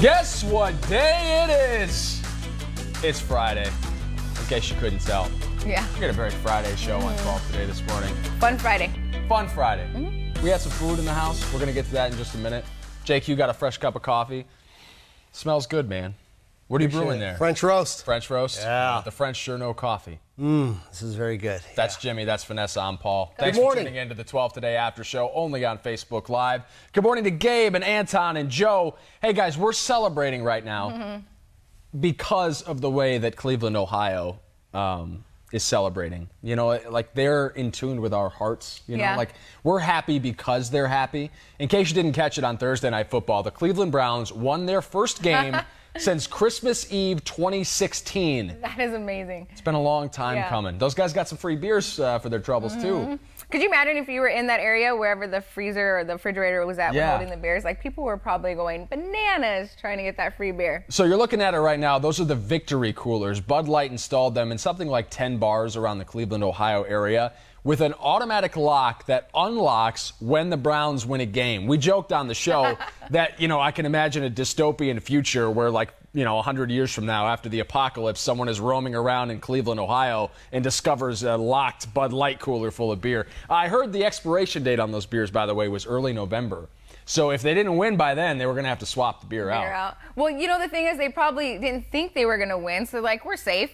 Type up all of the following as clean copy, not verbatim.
Guess what day it is? It's Friday, in case you couldn't tell. Yeah. We got a very Friday show on 12 today this morning. Fun Friday. Fun Friday. We had some food in the house. We're going to get to that in just a minute. Jake, you got a fresh cup of coffee. Smells good, man. What are you brewing there? French roast. French roast? Yeah. The French sure know coffee. This is very good. That's Jimmy. That's Vanessa. I'm Paul. Thanks Good for morning. tuning in to the 12 Today After Show, only on Facebook Live. Good morning to Gabe and Anton and Joe. Hey, guys, we're celebrating right now because of the way that Cleveland, Ohio is celebrating. You know, like they're in tune with our hearts. You know, Yeah. like we're happy because they're happy. In case you didn't catch it on Thursday Night Football, the Cleveland Browns won their first game since Christmas Eve 2016. That is amazing. It's been a long time coming. Those guys got some free beers for their troubles, too. Could you imagine if you were in that area, wherever the freezer or the refrigerator was at, Yeah. holding the beers? Like, people were probably going bananas trying to get that free beer. So you're looking at it right now. Those are the victory coolers. Bud Light installed them in something like 10 bars around the Cleveland, Ohio area with an automatic lock that unlocks when the Browns win a game. We joked on the show that, you know, I can imagine a dystopian future where, like, you know, 100 years from now, after the apocalypse, someone is roaming around in Cleveland, Ohio, and discovers a locked Bud Light cooler full of beer. I heard the expiration date on those beers, by the way, was early November. So if they didn't win by then, they were going to have to swap the beer out. Well, you know, the thing is, they probably didn't think they were going to win, so like, we're safe.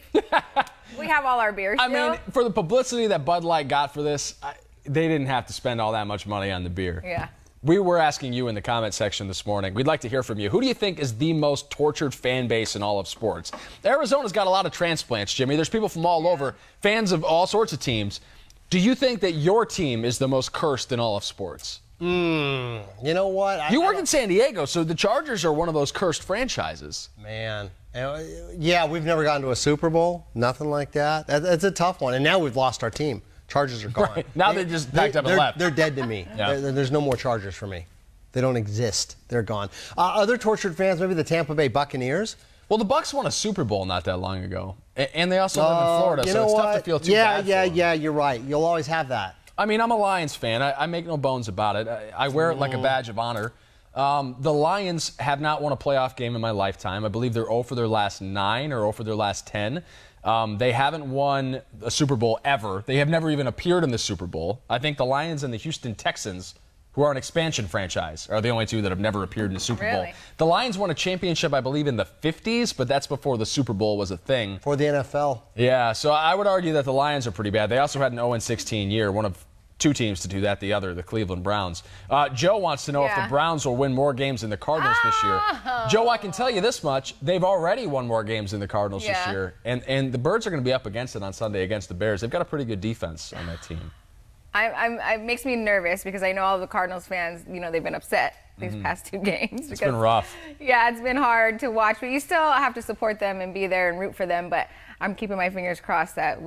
We have all our beers. I mean, for the publicity that Bud Light got for this, they didn't have to spend all that much money on the beer. Yeah. We were asking you in the comment section this morning. We'd like to hear from you. Who do you think is the most tortured fan base in all of sports? Arizona's got a lot of transplants, Jimmy. There's people from all over, fans of all sorts of teams. Do you think that your team is the most cursed in all of sports? You know what? You work in San Diego, so the Chargers are one of those cursed franchises. Man. Yeah, we've never gotten to a Super Bowl. Nothing like that. That's a tough one. And now we've lost our team. Chargers are gone. Right. Now they just packed up and left. They're dead to me. Yeah. There's no more Chargers for me. They don't exist. They're gone. Other tortured fans, maybe the Tampa Bay Buccaneers. Well, the Bucks won a Super Bowl not that long ago. And they also live in Florida, so it's tough to feel too bad for them. Yeah, you're right. You'll always have that. I mean, I'm a Lions fan. I make no bones about it. I wear it like a badge of honor. The Lions have not won a playoff game in my lifetime. I believe they're 0 for their last 9 or 0 for their last 10. They haven't won a Super Bowl ever. They have never even appeared in the Super Bowl. I think the Lions and the Houston Texans, who are an expansion franchise, are the only two that have never appeared in the Super Bowl. The Lions won a championship, I believe, in the 50s, but that's before the Super Bowl was a thing. For the NFL. Yeah, so I would argue that the Lions are pretty bad. They also had an 0-16 year, one of two teams to do that, the other, the Cleveland Browns. Joe wants to know if the Browns will win more games than the Cardinals this year. Joe, I can tell you this much. They've already won more games than the Cardinals this year. And the Birds are going to be up against it on Sunday against the Bears. They've got a pretty good defense on that team. It makes me nervous because I know all the Cardinals fans, you know, they've been upset these past 2 games. It's been rough. Yeah, it's been hard to watch, but you still have to support them and be there and root for them. But I'm keeping my fingers crossed that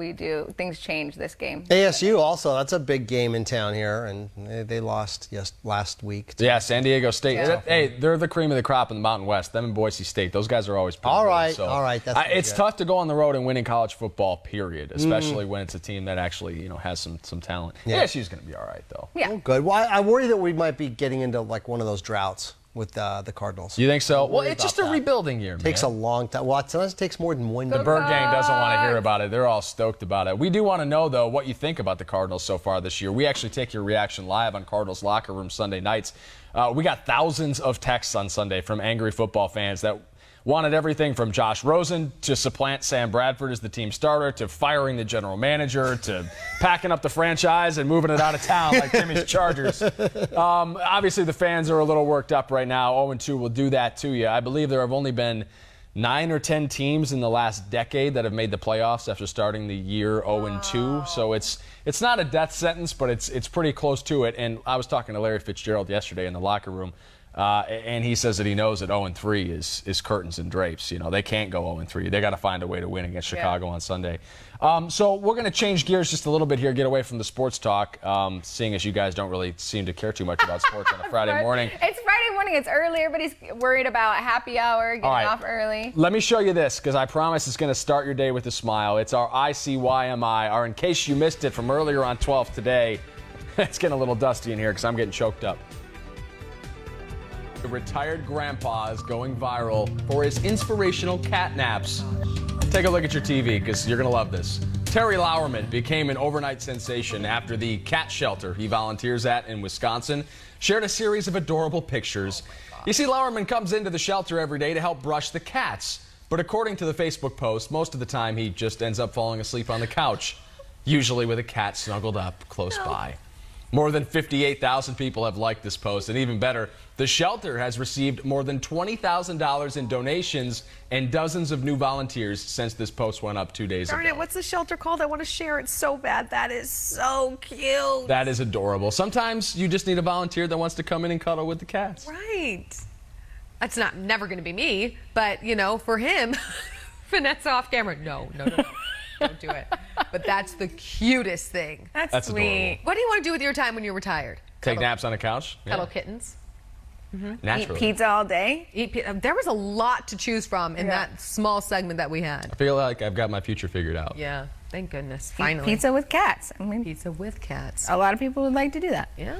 things change this game. ASU also, that's a big game in town here, and they lost last week. Yeah, San Diego State. Yeah. Hey, they're the cream of the crop in the Mountain West. Them and Boise State. Those guys are always pretty all good. right, So, all right. It's tough to go on the road and win in college football, period, especially when it's a team that actually, you know, has some talent. Yeah. ASU's going to be all right, though. Yeah. Oh, good. Well, I worry that we might be getting into like one of those droughts with the Cardinals. You think so? Well, it's just a rebuilding year, man. Takes a long time. Well, sometimes it takes more than 1 year. The Bird Gang doesn't want to hear about it. They're all stoked about it. We do want to know, though, what you think about the Cardinals so far this year. We actually take your reaction live on Cardinals Locker Room Sunday nights. We got thousands of texts on Sunday from angry football fans that wanted everything from Josh Rosen to supplant Sam Bradford as the team starter to firing the general manager to packing up the franchise and moving it out of town like Jimmy's Chargers. Obviously, the fans are a little worked up right now. 0-2 will do that to you. I believe there have only been 9 or 10 teams in the last decade that have made the playoffs after starting the year 0-2. So it's not a death sentence, but it's pretty close to it. And I was talking to Larry Fitzgerald yesterday in the locker room. And he says that he knows that 0-3 is curtains and drapes. You know, they can't go 0-3. They got to find a way to win against Chicago on Sunday. So we're going to change gears just a little bit here, get away from the sports talk, seeing as you guys don't really seem to care too much about sports on a Friday morning. It's Friday morning. It's early. Everybody's worried about happy hour, getting off early. Let me show you this, because I promise it's going to start your day with a smile. It's our ICYMI, or in case you missed it from earlier on 12 today. It's getting a little dusty in here because I'm getting choked up. The retired grandpa is going viral for his inspirational cat naps. Take a look at your TV because you're going to love this. Terry Lauerman became an overnight sensation after the cat shelter he volunteers at in Wisconsin shared a series of adorable pictures. You see, Lauerman comes into the shelter every day to help brush the cats. But according to the Facebook post, most of the time he just ends up falling asleep on the couch, usually with a cat snuggled up close by. More than 58,000 people have liked this post, and even better, the shelter has received more than $20,000 in donations and dozens of new volunteers since this post went up 2 days ago. Darn it, what's the shelter called? I want to share it so bad. That is so cute. That is adorable. Sometimes you just need a volunteer that wants to come in and cuddle with the cats. Right. That's never going to be me, but, you know, for him, Vanessa off camera, no. Don't do it. But that's the cutest thing. That's sweet. Adorable. What do you want to do with your time when you're retired? Take naps on the couch? Cuddle kittens. Naturally. Eat pizza all day? There was a lot to choose from in that small segment that we had. I feel like I've got my future figured out. Yeah, thank goodness. Eat Finally. pizza with cats. I mean, Pizza with cats. a lot of people would like to do that. Yeah.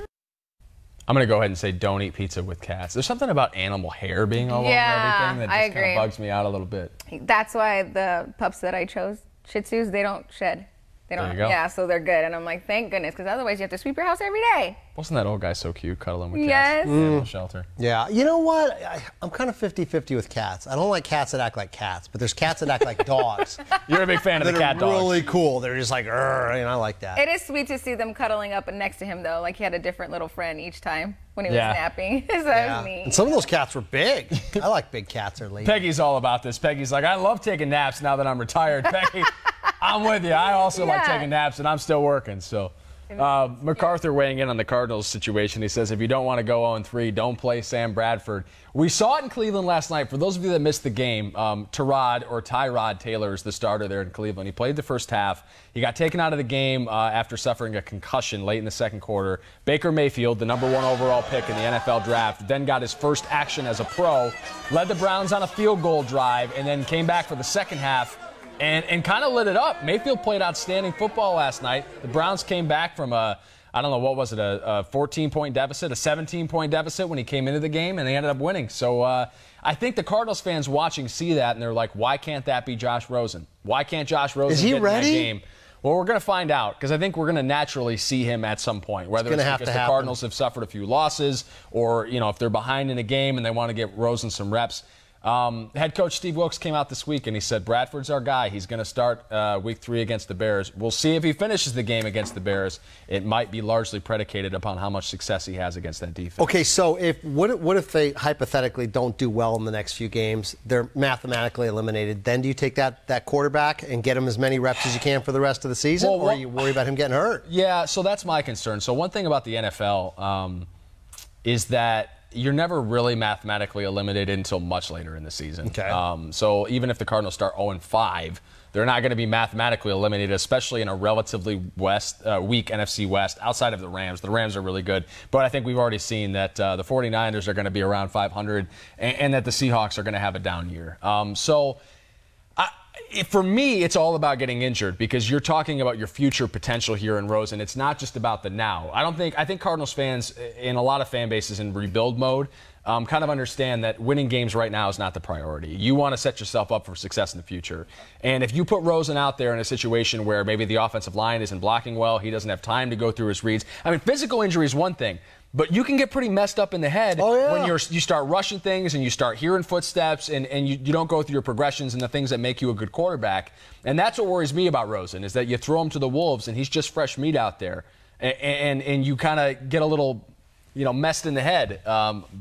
I'm going to go ahead and say don't eat pizza with cats. There's something about animal hair being all over everything that I just kind agree. of bugs me out a little bit. That's why the pups that I chose, Shih Tzus, they don't shed. They don't. There you go. Yeah, so they're good. And I'm like, thank goodness, because otherwise you have to sweep your house every day. Wasn't that old guy so cute cuddling with Yes. cats in the animal shelter? Yeah, you know what? I'm kind of 50-50 with cats. I don't like cats that act like cats, but there's cats that act like dogs. You're a big fan of that the cat are dogs. really cool. They're just like, I like that. It is sweet to see them cuddling up next to him, though. Like he had a different little friend each time when he was Yeah. napping. So that was neat. And some of those cats were big. I like big cats. They're lazy. Peggy's all about this. Peggy's like, I love taking naps now that I'm retired. Peggy, I'm with you. I also like Yeah. taking naps, and I'm still working. So, MacArthur weighing in on the Cardinals situation. He says, if you don't want to go 0-3, don't play Sam Bradford. We saw it in Cleveland last night. For those of you that missed the game, Tyrod Taylor is the starter there in Cleveland. He played the first half. He got taken out of the game after suffering a concussion late in the second quarter. Baker Mayfield, the #1 overall pick in the NFL draft, then got his first action as a pro, led the Browns on a field goal drive, and then came back for the second half and kind of lit it up. Mayfield played outstanding football last night. The Browns came back from a 14-point deficit, a 17-point deficit when he came into the game, and they ended up winning. So I think the Cardinals fans watching see that, and they're like, why can't that be Josh Rosen? Why can't Josh Rosen Is he get in ready? that game? Well, we're going to find out, because I think we're going to naturally see him at some point, whether it's because the Cardinals have suffered a few losses or, if they're behind in a game and they want to get Rosen some reps. Head coach Steve Wilks came out this week and he said Bradford's our guy. He's going to start week 3 against the Bears. We'll see if he finishes the game against the Bears. It might be largely predicated upon how much success he has against that defense. Okay, so what if they hypothetically don't do well in the next few games? They're mathematically eliminated. Then do you take that quarterback and get him as many reps as you can for the rest of the season, or are you worried about him getting hurt? Yeah, so that's my concern. So one thing about the NFL is that you're never really mathematically eliminated until much later in the season. Okay. So even if the Cardinals start 0-5, they're not going to be mathematically eliminated, especially in a relatively weak NFC West outside of the Rams. The Rams are really good, but I think we've already seen that the 49ers are going to be around 500 and that the Seahawks are going to have a down year. For me, it's all about getting injured because you're talking about your future potential here in Rosen. It's not just about the now. I think Cardinals fans in a lot of fan bases in rebuild mode kind of understand that winning games right now is not the priority. You want to set yourself up for success in the future. And if you put Rosen out there in a situation where maybe the offensive line isn't blocking well, he doesn't have time to go through his reads. I mean, physical injury is one thing. But you can get pretty messed up in the head when you start rushing things and you start hearing footsteps and you don't go through your progressions and the things that make you a good quarterback. And that's what worries me about Rosen is that you throw him to the wolves and he's just fresh meat out there. And you kind of get a little, messed in the head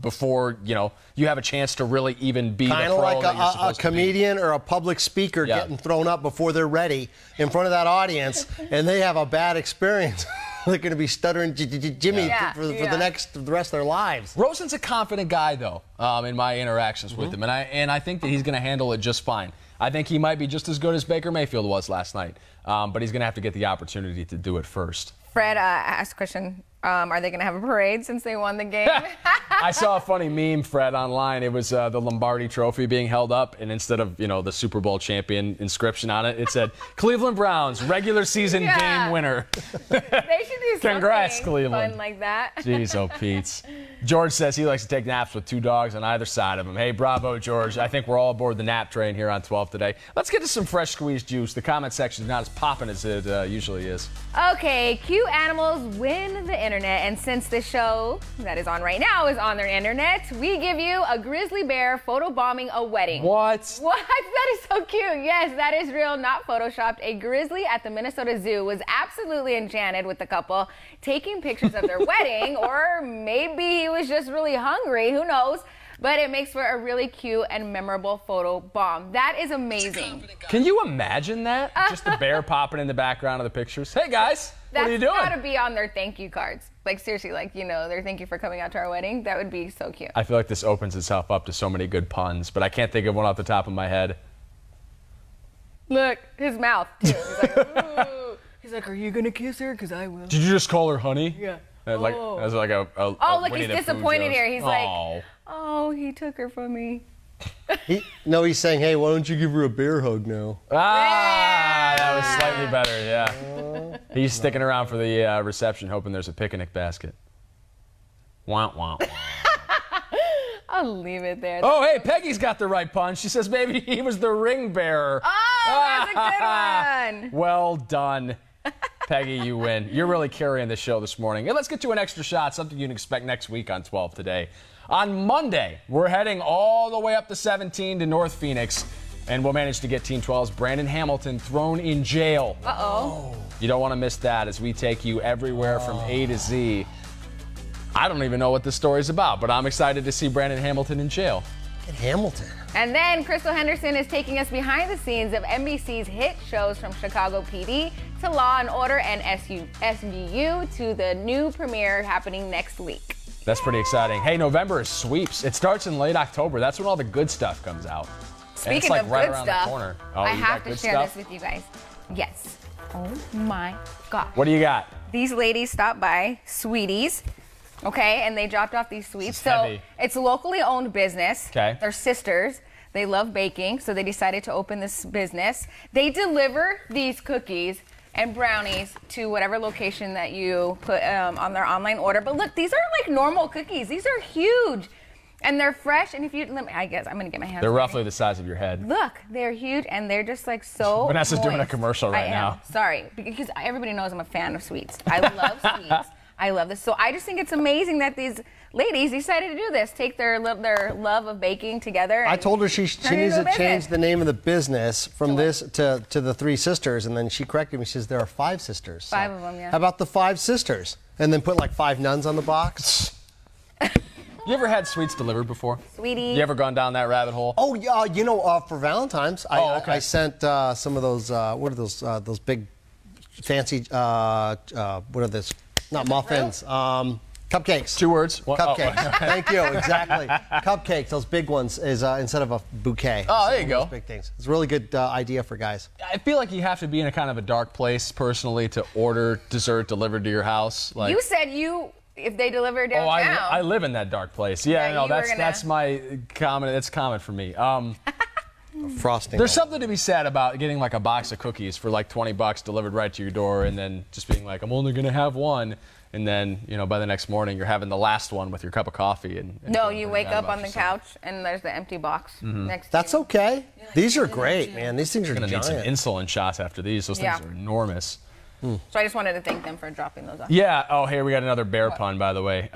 before, you have a chance to really even be kind the of pro like that you're supposed a comedian or a public speaker getting thrown up before they're ready in front of that audience and they have a bad experience. They're going to be stuttering Jimmy for the rest of their lives. Rosen's a confident guy, though, in my interactions with him, and I think that he's going to handle it just fine. I think he might be just as good as Baker Mayfield was last night, but he's going to have to get the opportunity to do it first. Fred asked a question. Are they going to have a parade since they won the game? I saw a funny meme, Fred, online. It was the Lombardi Trophy being held up, and instead of the Super Bowl champion inscription on it, it said Cleveland Browns regular season game winner. They should do something Congrats, Cleveland. fun like that. Jeez, oh Pete's. George says he likes to take naps with 2 dogs on either side of him. Hey, bravo, George. I think we're all aboard the nap train here on 12 today. Let's get to some fresh squeezed juice. The comment section is not as popping as it usually is. Okay, cute animals win the internet, and since the show that is on right now is on their internet, we give you a grizzly bear photobombing a wedding. What? What? That is so cute. Yes, that is real, not photoshopped. A grizzly at the Minnesota Zoo was absolutely enchanted with the couple taking pictures of their wedding, or maybe he was just really hungry, who knows? But it makes for a really cute and memorable photo bomb. That is amazing. Can you imagine that? Just the bear popping in the background of the pictures. Hey, guys, what are you doing? That's gotta be on their thank you cards. Like, seriously, like, you know, their thank you for coming out to our wedding. That would be so cute. I feel like this opens itself up to so many good puns, but I can't think of one off the top of my head. Look, his mouth, too. He's like, ooh. He's like, are you gonna kiss her? Because I will. Did you just call her honey? Yeah. Like, that was like a look, he's disappointed here. He's like, oh. oh, he took her from me. He's saying, hey, why don't you give her a bear hug now? Ah, that was slightly better, yeah. He's sticking around for the reception, hoping there's a picnic basket. Wah, wah, wah. I'll leave it there. Oh, hey, Peggy's got the right pun. She says maybe he was the ring bearer. Oh, that's a good one. Well done. Peggy, you win. You're really carrying the show this morning. And let's get to an extra shot, something you can expect next week on 12 Today. On Monday, we're heading all the way up to 17 to North Phoenix, and we'll manage to get Team 12's Brandon Hamilton thrown in jail. Uh-oh. You don't want to miss that as we take you everywhere from A to Z. I don't even know what this story's about, but I'm excited to see Brandon Hamilton in jail. Get Hamilton. And then Crystal Henderson is taking us behind the scenes of NBC's hit shows from Chicago PD to Law & Order and SVU to the new premiere happening next week. That's pretty exciting. Hey, November is sweeps. It starts in late October. That's when all the good stuff comes out. Speaking and it's like of right good around stuff, the corner. Oh, I you have got to good share stuff? this with you guys. Yes. Oh my gosh. What do you got? These ladies stopped by Sweeties, okay, and they dropped off these sweets. So heavy. it's a locally owned business. Okay. They're sisters. They love baking, so they decided to open this business. They deliver these cookies and brownies to whatever location that you put on their online order. But look, these aren't like normal cookies. These are huge, and they're fresh. And if you, I guess I'm gonna get my hands. They're dirty. roughly the size of your head. Look, they're huge, and they're just like so. Vanessa's doing a moist. commercial right I am. now. Sorry, because everybody knows I'm a fan of sweets. I love sweets. I love this. So I just think it's amazing that these ladies decided to do this, take their love of baking together. I told her she needs turn it into to a business. change the name of the business from this to the 3 sisters, and then she corrected me. She says there are 5 sisters. 5 of them, yeah. How about the 5 sisters? And then put like 5 nuns on the box. You ever had sweets delivered before? Sweetie. You ever gone down that rabbit hole? Oh, yeah, you know, for Valentine's, okay. I sent some of those, what are those big, fancy, what are this? Not muffins, cupcakes. 2 words. Cupcakes. Thank you, exactly. Cupcakes, those big ones, is instead of a bouquet. Oh, there you Those go. big things. It's a really good idea for guys. I feel like you have to be in a kind of a dark place personally to order dessert delivered to your house. Like, You said if they deliver downtown. I live in that dark place. Yeah, Yeah, no, you were that's my common. It's common for me. Frosting. There's something to be said about getting like a box of cookies for like $20 delivered right to your door, and then just being like, I'm only gonna have one, and then by the next morning you're having the last one with your cup of coffee. And No, feeling you pretty wake bad up about on the yourself. couch and there's the empty box Mm-hmm. next to That's you. okay. These are great, man. These things are Gonna need some giant. insulin shots after these. Those Yeah. things are enormous. So I just wanted to thank them for dropping those off. Yeah. Oh, here we got another bear pun, by the way.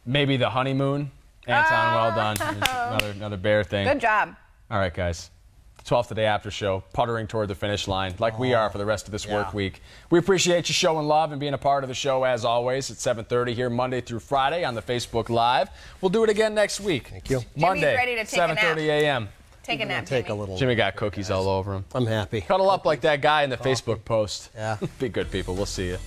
Maybe the honeymoon. Anton, well done. Another bear thing. Good job. All right, guys. 12th Today After Show, puttering toward the finish line, like we are for the rest of this work week. We appreciate you showing love and being a part of the show, as always, at 7:30 here, Monday through Friday on the Facebook Live. We'll do it again next week. Thank you. Monday, ready to take a nap. 7:30 a.m. Take a nap, Take a Jimmy. little. Jimmy got cookies all over him. I'm happy. Cuddle up like that guy in the Facebook post. Yeah. Be good, people. We'll see you.